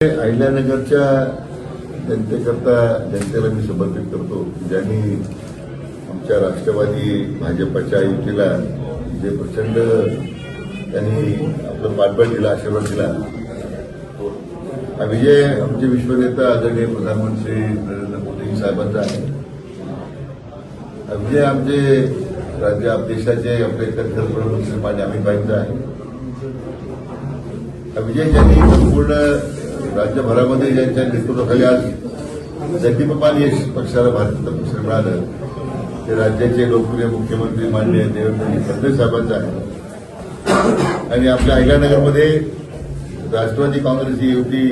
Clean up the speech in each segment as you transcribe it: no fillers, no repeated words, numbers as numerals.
अहिल्यानगरच्या जनतेकरता जनतेला मी समर्पित करतो. ज्यांनी आमच्या राष्ट्रवादी भाजपच्या युतीला जे प्रचंड त्यांनी आपलं पाठबळ दिला, आशीर्वाद दिला. हा विजय आमचे विश्वनेता आदरणीय प्रधानमंत्री नरेंद्र मोदी साहेबांचा आहे. हा विजय आमचे देशाचे आपले कणखर मंत्री माननीय अमितभाईंचा आहे. हा विजय ज्यांनी संपूर्ण राज्यभरामध्ये ज्यांच्या नेतृत्वाखाली आज जगदीपाल यश पक्षाला भारतीय पक्ष मिळालं ते राज्याचे लोकप्रिय मुख्यमंत्री माननीय देवेंद्र फडणवीस साहेबांचं आहे. आणि आपल्या अहिल्यानगरमध्ये राष्ट्रवादी काँग्रेसची युती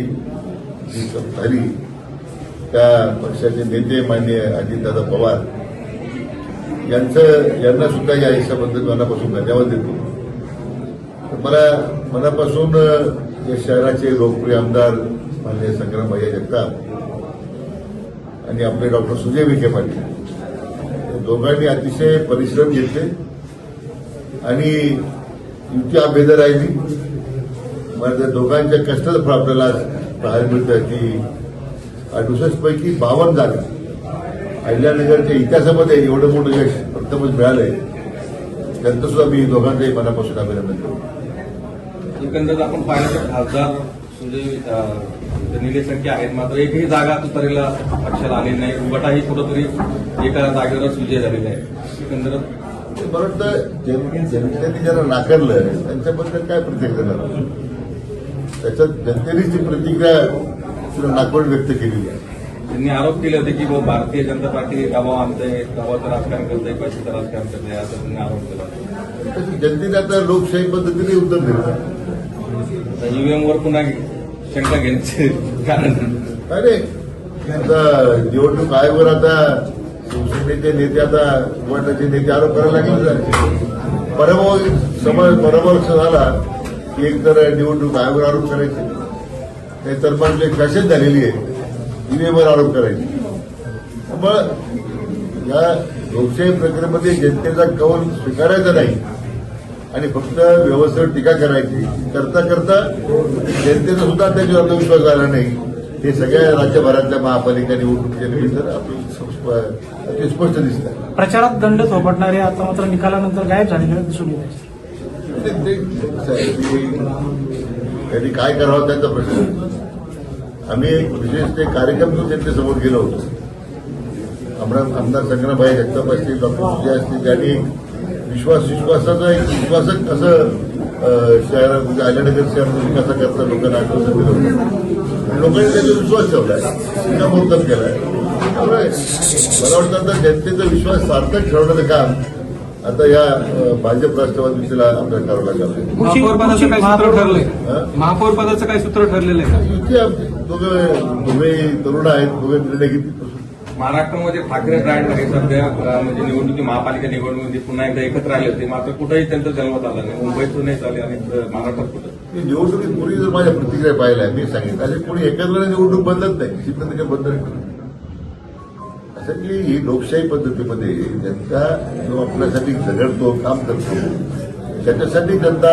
जी झाली त्या पक्षाचे नेते माननीय अजितदादा पवार यांना सुद्धा या यशाबद्दल मनापासून धन्यवाद देतो. मला मनापासून या शहराचे लोकप्रिय आमदार माननीय संग्रामभाई जगताप आणि आपले डॉक्टर सुजय विखे पाटील या दोघांनी अतिशय परिश्रम घेतले आणि युती अभेद राहिली. मला त्या दोघांच्या कष्टाचं फळ आपल्याला पाहायला मिळतं की 68 पैकी 52 जागा अहिल्यानगरच्या इतिहासामध्ये एवढं मोठं यश प्रथमच मिळालंय. त्यांचं सुद्धा मी दोघांचंही मनापासून अभिनंदन करतो. एकंदरीत आपण पाहिलं तर खासदार सुजय निलेश संख्या आहेत, मात्र एकही जागा तुतारीला पक्षाला आलेली नाही. गटाही कुठंतरी एका जागेवरच विजय झालेला आहे. एकंदरीत मला वाटतं जनतेने ज्याला नाकारलं त्यांच्याबद्दल काय प्रतिक्रिया देणार, त्याच्यात जनतेनेच ती प्रतिक्रिया नाकारून व्यक्त केलेली आहे. त्यांनी आरोप केले होते की भारतीय जनता पार्टी दबाव आणते, दबावाचं राजकारण करते, पैशाचं राजकारण करते, असं त्यांनी आरोप केला. जनतेने आता लोकशाही पद्धतीने उत्तर दिलं. ईव्हीएमवर पुन्हा शंका घेण्याचे कारण अरे आता निवडणूक आयोगावर आता शिवसेनेचे नेते आता गटाचे नेते आरोप करायला लागले. पराभव झाला की एक तर निवडणूक आयोगावर आरोप करायचे, ते तरफांची फॅशन झालेली आहे, ईव्हीएमवर आरोप करायचे. त्यामुळे या लोकशाही प्रक्रियेमध्ये जनतेचा कौल स्वीकारायचा नाही आणि फक्त व्यवस्थेवर टीका करायची. करता करता जनतेचा सुद्धा त्याच्यावर आत्मविश्वास झाला नाही. हे सगळ्या राज्यभरातल्या महापालिका निवडणुकीच्या निमित्त आपल्याला स्पष्ट दिसतं. प्रचारात दंड थोपटणारे आता मात्र निकालानंतर गायब झालेले दिसून येत त्यांनी काय करावं त्यांचा प्रश्न. आम्ही एक विशेष ते कार्यक्रम घेऊन जनतेसमोर गेलो होतो. आमदार संग्रामभाई जगताप असतील, डॉक्टर सुजय असतील, त्यांनी विश्वासाचं एक विश्वासक असं शहरात म्हणजे अहिल्यानगर शहराचा विकासा करता लोकांना आश्वासन दिलं होतं. लोकांनी त्याचा विश्वास ठेवलाय, शिक्कामोर्तब केलाय. त्यामुळे मला वाटतं आता जनतेचा विश्वास सार्थक ठेवण्याचं काम आता या भाजप राष्ट्रवादी युतीला आपल्याला करावं लागलं. महापौरपदाचं काय सूत्र ठरलंय? महापौरपदाचं काय सूत्र ठरलेलं आहे? युती आमची दोघे तरुण आहेत, दोघे निर्णय घेतले. महाराष्ट्रामध्ये ठाकरे ब्रँड आहे सध्या, म्हणजे निवडणुकी महापालिका निवडणुकीमध्ये पुन्हा एकदा एकत्र आले होते, मात्र कुठेही त्यांचा जन्मत आला नाही. मुंबईतून नाही झाले आणि महाराष्ट्रात कुठं निवडणुकीपूर्वी जर माझ्या प्रतिक्रिया पाहिल्या मी सांगितलं असे कोणी एकत्र निवडणूक बदलत नाही, ही प्रतिक्रिया बदल असं की ही लोकशाही पद्धतीमध्ये जनता जो आपल्यासाठी झगडतो, काम करतो, त्याच्यासाठी जनता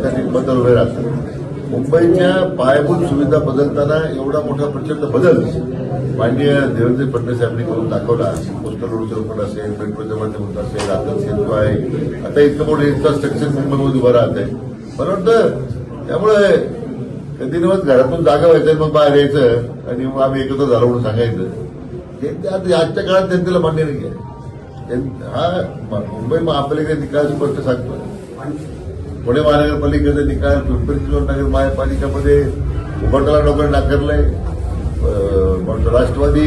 त्यांनी बदल उभे राहतात. मुंबईच्या पायाभूत सुविधा बदलताना एवढा मोठा प्रचंड बदल माननीय देवेंद्र फडणवीस यांनी करून दाखवला. कोस्टल रोडचं रोड असेल, मेट्रोच्या माध्यमातून असेल, आता सेतू आहे, आता इतकं मोठं इन्फ्रास्ट्रक्चर मुंबईमध्ये उभं राहत आहे. मला वाटतं त्यामुळे कधी नव्हत घरातून जागा व्हायचं मग बाहेर यायचं आणि मग आम्ही एकत्र झालो म्हणून सांगायचं. ते आजच्या काळात जनतेला मान्य नाही आहे. हा मुंबई महापालिकेचा निकाल स्पष्ट सांगतो. पुणे महानगरपालिकेचा निकाल, पिंपरी चिंचवड नगर महापालिकामध्ये उभाटाला लोकांनी नाकारलंय. राष्ट्रवादी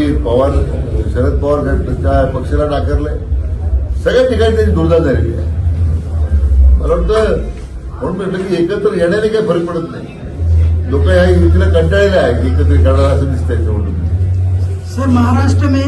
शरद पवार गटाच्या पक्षाला नाकारलंय. सगळ्या ठिकाणी त्यांची दुर्दा झालेली आहे. मला वाटतं म्हणून म्हटलं की एकत्र येण्याने काही फरक पडत नाही. लोक या युतीला कंटाळलेले आहे की एकत्र करणार असं दिसतंय निवडणूक. सर, महाराष्ट्र में